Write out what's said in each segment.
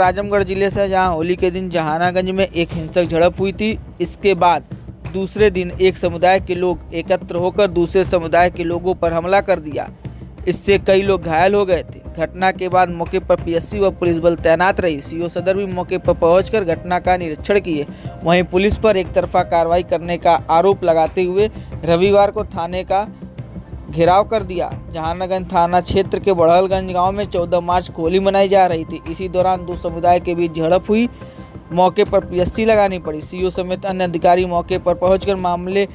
आजमगढ़ जिले से जहां होली के दिन जहानागंज में एक हिंसक झड़प हुई थी। इसके बाद दूसरे दिन एक समुदाय के लोग एकत्र होकर दूसरे समुदाय के लोगों पर हमला कर दिया। इससे कई लोग घायल हो गए थे। घटना के बाद मौके पर पीएससी व पुलिस बल तैनात रही। सीओ सदर भी मौके पर पहुंचकर घटना का निरीक्षण किए। वहीं पुलिस पर एक तरफा कार्रवाई करने का आरोप लगाते हुए रविवार को थाने का घेराव कर दिया। जहानागंज थाना क्षेत्र के बढ़लगंज गांव में 14 मार्च को होली मनाई जा रही थी। इसी दौरान दो समुदाय के बीच झड़प हुई। मौके पर पीएससी लगानी पड़ी। सीओ समेत अन्य अधिकारी मौके पर पहुंचकर मामले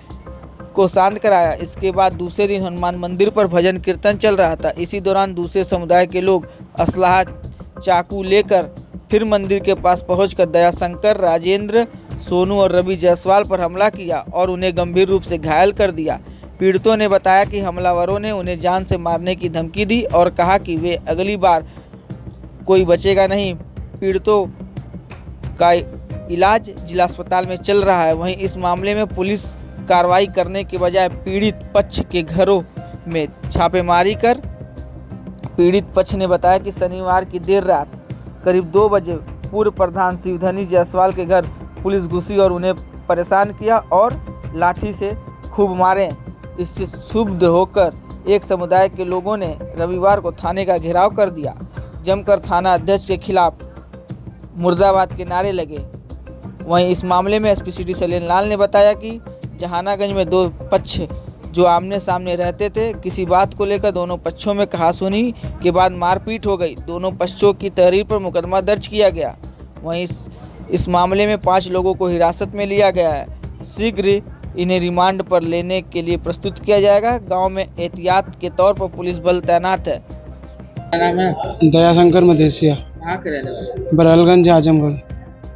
को शांत कराया। इसके बाद दूसरे दिन हनुमान मंदिर पर भजन कीर्तन चल रहा था। इसी दौरान दूसरे समुदाय के लोग असलाह चाकू लेकर फिर मंदिर के पास पहुंचकर दयाशंकर, राजेंद्र, सोनू और रवि जायसवाल पर हमला किया और उन्हें गंभीर रूप से घायल कर दिया। पीड़ितों ने बताया कि हमलावरों ने उन्हें जान से मारने की धमकी दी और कहा कि वे अगली बार कोई बचेगा नहीं। पीड़ितों का इलाज जिला अस्पताल में चल रहा है। वहीं इस मामले में पुलिस कार्रवाई करने के बजाय पीड़ित पक्ष के घरों में छापेमारी कर पीड़ित पक्ष ने बताया कि शनिवार की देर रात करीब 2 बजे पूर्व प्रधान शिवधनी जायसवाल के घर पुलिस घुसी और उन्हें परेशान किया और लाठी से खूब मारे। इससे क्षुब्ध होकर एक समुदाय के लोगों ने रविवार को थाने का घेराव कर दिया। जमकर थाना अध्यक्ष के खिलाफ मुर्दाबाद के नारे लगे। वहीं इस मामले में एसपी सिटी सलीम लाल ने बताया कि जहानागंज में दो पक्ष जो आमने सामने रहते थे, किसी बात को लेकर दोनों पक्षों में कहासुनी के बाद मारपीट हो गई। दोनों पक्षों की तहरीर पर मुकदमा दर्ज किया गया। वहीं इस मामले में 5 लोगों को हिरासत में लिया गया है। शीघ्र इन्हें रिमांड पर लेने के लिए प्रस्तुत किया जाएगा। गांव में एहतियात के तौर पर पुलिस बल तैनात है। क्या नाम है? दयाशंकर मदेसिया, कहाँ के रहने वाले? बरहलगंज आजमगढ़।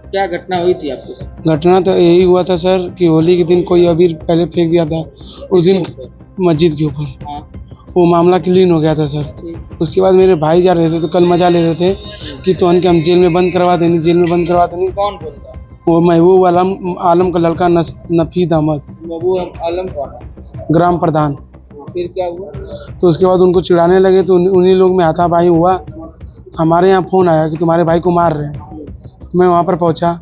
क्या घटना हुई थी आपको? घटना तो यही हुआ था सर कि होली के दिन कोई अबीर पहले फेंक दिया था उस दिन मस्जिद के ऊपर। हाँ। वो मामला क्लीन हो गया था सर। उसके बाद मेरे भाई जा रहे थे तो कल मजा ले रहे थे कि तो उनके हम जेल में बंद करवा देनी, जेल में बंद करवा देनी। कौन बोलता? वो महबूब आलम का लड़का नफीद अहमद, महबूब आलम कौन है? ग्राम प्रधान। फिर क्या हुआ? तो उसके बाद उनको चिढ़ाने लगे तो उन्हीं लोग में हाथापाई हुआ। हमारे यहाँ फ़ोन आया कि तुम्हारे भाई को मार रहे हैं। मैं वहाँ पर पहुँचा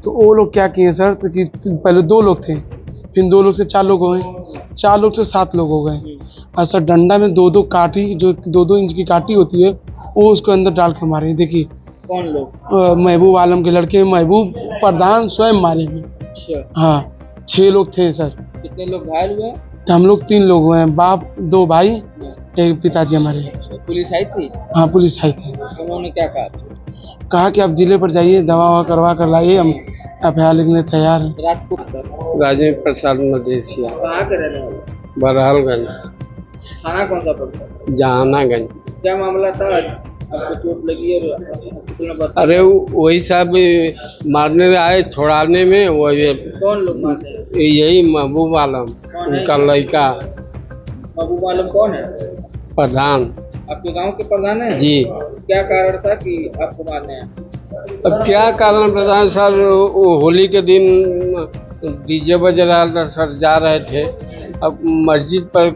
तो वो लोग क्या किए सर तो कि पहले 2 लोग थे, फिर 2 लोग से 4 लोग हो गए, 4 लोग से 7 लोग हो गए। और सर डंडा में 2-2 काठी, जो 2-2 इंच की काठी होती है, वो उसको अंदर डाल के मारे। देखिए कौन लोग? महबूब आलम के लड़के महबूब प्रधान स्वयं मारे हमें। अच्छा। हाँ 6 लोग थे सर। कितने लोग घायल हुए? तो हम लोग 3 लोग हुए हैं, बाप 2 भाई, एक पिताजी हमारे। पुलिस आई थी? हाँ पुलिस आई थी। उन्होंने क्या कहा कि आप जिले पर जाइए, दवा ववा करवा कर लाइए, हम एफआईआर लिखने तैयार हैं। रात को? राजेंद्र प्रसाद मदेसिया, कहाँ के रहने वाले? बरहलगंज, थाना कौन सा पड़ता है? जहानागंज। क्या मामला था? आपको चोट लगी और अरे वही साहब मारने आए, छोड़ाने में वही कौन लोग मारते? यही महबूब आलम, उनका लड़का। महबूब आलम कौन है? प्रधान। आपके गांव के प्रधान है जी। क्या कारण था कि आपको मारने आए? अब क्या कारण प्रधान सर, वो होली के दिन डीजे बज रहा था सर, जा रहे थे। अब मस्जिद पर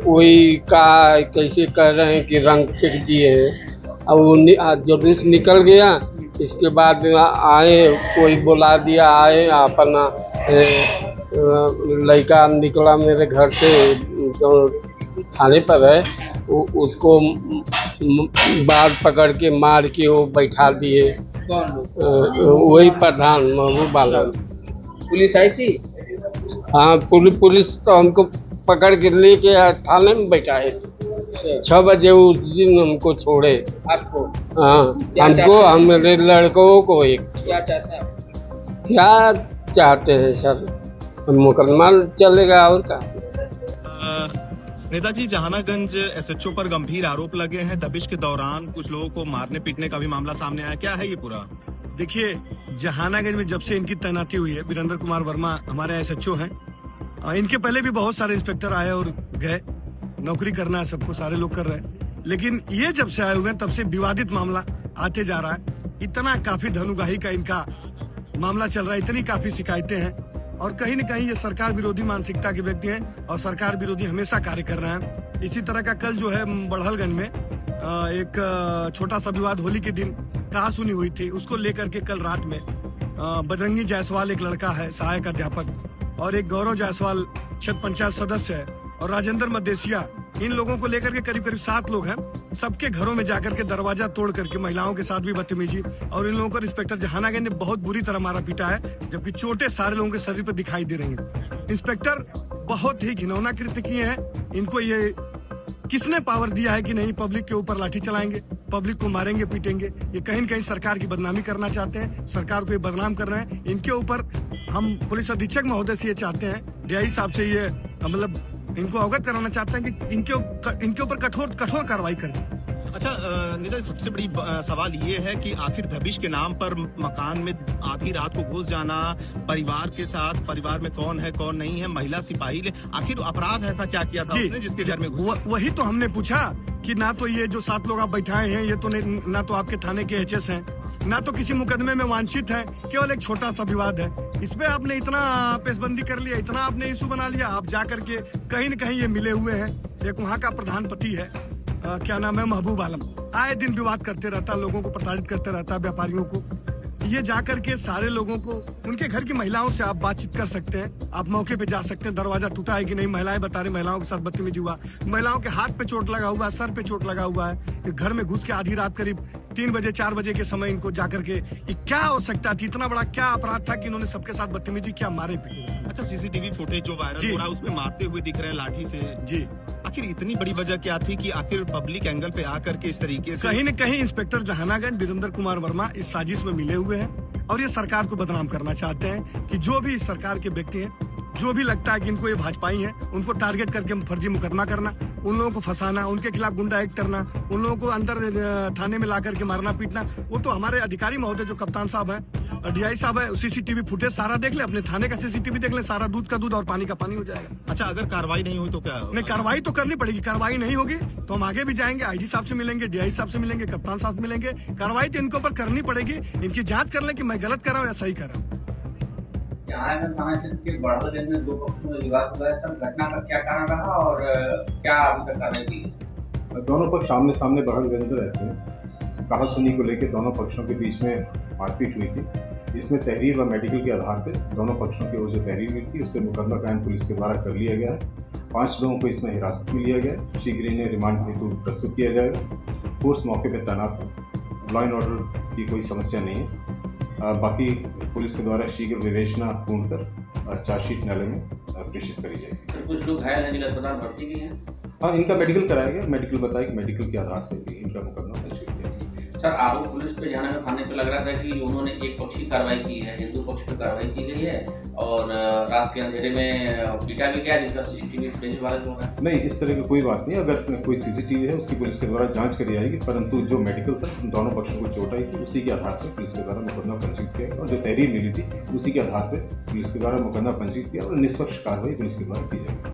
कोई का कैसे कह रहे हैं कि रंग फेंक दिए हैं। अब वो जुलूस निकल गया। इसके बाद आए, कोई बुला दिया, आए अपना लड़का निकला मेरे घर से जो थाने पर है, उसको बाल पकड़ के मार के वो बैठा दिए। वही प्रधान महबूब आलम। पुलिस आई थी? हाँ पुलिस तो हमको पकड़ के लेके थाने में बैठाए थे। 6 बजे उस दिन हमको छोड़े। आपको? हाँ हमको, हमारे लड़कों को। एक क्या चाहते हैं? क्या चाहते हैं सर, मुकदमा चलेगा और क्या। नेताजी, जहानागंज एसएचओ पर गंभीर आरोप लगे हैं। दबिश के दौरान कुछ लोगों को मारने पीटने का भी मामला सामने आया। क्या है ये पूरा? देखिए, जहानागंज में जब से इनकी तैनाती हुई है, वीरेंद्र कुमार वर्मा हमारे एसएचओ हैं। इनके पहले भी बहुत सारे इंस्पेक्टर आए और गए। नौकरी करना है सबको, सारे लोग कर रहे हैं। लेकिन ये जब से आए हुए हैं तब से विवादित मामला आते जा रहा है। इतना काफी धनुगाही का इनका मामला चल रहा है, इतनी काफी शिकायतें हैं और कहीं न कहीं ये सरकार विरोधी मानसिकता के व्यक्ति हैं और सरकार विरोधी हमेशा कार्य कर रहे हैं। इसी तरह का कल जो है बढ़लगंज में एक छोटा सा विवाद होली के दिन कहासुनी हुई थी, उसको लेकर के कल रात में बजरंगी जायसवाल एक लड़का है सहायक अध्यापक, और एक गौरव जायसवाल क्षेत्र पंचायत सदस्य है, और राजेंद्र मदेसिया, इन लोगों को लेकर के करीब करीब 7 लोग हैं। सबके घरों में जाकर के दरवाजा तोड़ करके महिलाओं के साथ भी बदतमीजी, और इन लोगों को इंस्पेक्टर जहानागंज ने बहुत बुरी तरह मारा पीटा है, जबकि चोटें सारे लोगों के शरीर पर दिखाई दे रही हैं। इंस्पेक्टर बहुत ही घिनौना कृत्य किए हैं। इनको ये किसने पावर दिया है कि नहीं पब्लिक के ऊपर लाठी चलाएंगे, पब्लिक को मारेंगे पीटेंगे? ये कहीं न कहीं सरकार की बदनामी करना चाहते हैं, सरकार को ये बदनाम कर रहे हैं। इनके ऊपर हम पुलिस अधीक्षक महोदय से ये चाहते हैं, डीआई साहब से ये मतलब इनको अवगत कराना चाहते हैं कि इनके ऊपर कठोर कार्रवाई करें। अच्छा निधर, सबसे बड़ी सवाल ये है कि आखिर दबिश के नाम पर मकान में आधी रात को घुस जाना, परिवार के साथ, परिवार में कौन है कौन नहीं है, महिला सिपाही, आखिर अपराध ऐसा क्या किया था उसने जिसके घर में वही तो हमने पूछा कि ना तो ये जो 7 लोग आप बैठाए हैं ये तो ना तो आपके थाने के एचएस हैं, ना तो किसी मुकदमे में वांछित है, केवल एक छोटा सा विवाद है। इसमें आपने इतना पेशबंदी कर लिया, इतना आपने इशू बना लिया। आप जा करके कहीं न कहीं ये मिले हुए हैं। एक वहाँ का प्रधानपति है, क्या नाम है, महबूब आलम, आए दिन विवाद करते रहता, लोगों को प्रताड़ित करते रहता, व्यापारियों को। ये जाकर के सारे लोगों को, उनके घर की महिलाओं से आप बातचीत कर सकते हैं, आप मौके पे जा सकते हैं, दरवाजा टूटा है कि नहीं, महिलाएं बता रही महिलाओं के साथ बदतमीजी हुआ, महिलाओं के हाथ पे चोट लगा हुआ है, सर पे चोट लगा हुआ है। घर में घुस के आधी रात करीब 3 बजे 4 बजे के समय इनको जाकर के, ये क्या हो सकता थी, इतना बड़ा क्या अपराध था कि इन्होंने सबके साथ बदतमीजी किया, मारे पीटे। अच्छा, सीसीटीवी फुटेज जो वायरल हो रहा है उसमें मारते हुए दिख रहे हैं लाठी से जी, आखिर इतनी बड़ी वजह क्या थी कि आखिर पब्लिक एंगल पे आकर के इस तरीके से? कहीं न कहीं इंस्पेक्टर जहानागंज वीरेंद्र कुमार वर्मा इस साजिश में मिले हुए हैं, और ये सरकार को बदनाम करना चाहते हैं कि जो भी सरकार के व्यक्ति हैं, जो भी लगता है कि इनको ये भाजपाई हैं, उनको टारगेट करके फर्जी मुकदमा करना, उन लोगों को फंसाना, उनके खिलाफ गुंडा एक्ट करना, उन लोगों को अंदर थाने में ला करके मारना पीटना। वो तो हमारे अधिकारी महोदय जो कप्तान साहब हैं, डीआई साहब है, सीसीटीवी फुटेज सारा देख ले, अपने थाने का सीसीटीवी देख ले, सारा दूध का दूध और पानी का पानी हो जाएगा। अच्छा, अगर कार्रवाई नहीं हुई तो क्या? नहीं, कार्रवाई तो करनी पड़ेगी। कार्रवाई नहीं होगी तो हम आगे भी जाएंगे, आईजी साहब से मिलेंगे, डीआई साहब से मिलेंगे, कप्तान साहब से मिलेंगे। कार्रवाई तो इनके ऊपर करनी पड़ेगी, इनकी जांच कर लें कि मैं गलत कर रहा हूँ या सही कर रहा हूँ। थाना क्षेत्र के बड़ौदागंज में 2 पक्षों में विवाद हुआ है, सब घटना का क्या कारण रहा और क्या अभी तक कार्रवाई की? दोनों पक्ष आमने सामने बगल में रहते हैं। कहासुनी को लेकर दोनों पक्षों के बीच में मारपीट हुई थी। इसमें तहरीर व मेडिकल के आधार पर दोनों पक्षों की ओर से तहरीर मिली थी, उस पर मुकदमा कायम पुलिस के द्वारा कर लिया गया है। 5 लोगों को इसमें हिरासत में लिया गया है। शीघ्र इन्हें रिमांड हेतु प्रस्तुत किया जाएगा। फोर्स मौके पर तैनात है। लॉ एंड ऑर्डर की कोई समस्या नहीं है। बाकी पुलिस के द्वारा शीघ्र विवेचना पूर्ण कर चार्जशीट न्यायालय में प्रेषित करी जाएगी। कुछ लोग घायल हैं, जिला अस्पताल भर्ती भी हैं। हाँ, इनका मेडिकल कराया गया। मेडिकल बताया कि मेडिकल के आधार पर इनका मुकदमा दर्ज किया गया। सर, आरोप पुलिस पे जाने में थाने पे लग रहा था कि उन्होंने एक पक्षी कार्रवाई की है, हिंदू पक्ष पे कार्रवाई की गई है, और रात के अंधेरे में पीटा भी गया, जिसका सीसीटीवी फुटेज वायरल हो रहा है। नहीं, इस तरह की कोई बात नहीं। अगर कोई सीसीटीवी है उसकी पुलिस के द्वारा जांच करी जाएगी, परंतु जो मेडिकल था दोनों पक्षों को चोट आई थी, उसी के आधार पर पुलिस के द्वारा मुकदमा पंजीकृत किया और जो तहरीर मिली थी उसी के आधार पर पुलिस के द्वारा मुकदमा पंजीकृत किया और निष्पक्ष कार्रवाई पुलिस के द्वारा की जाएगी।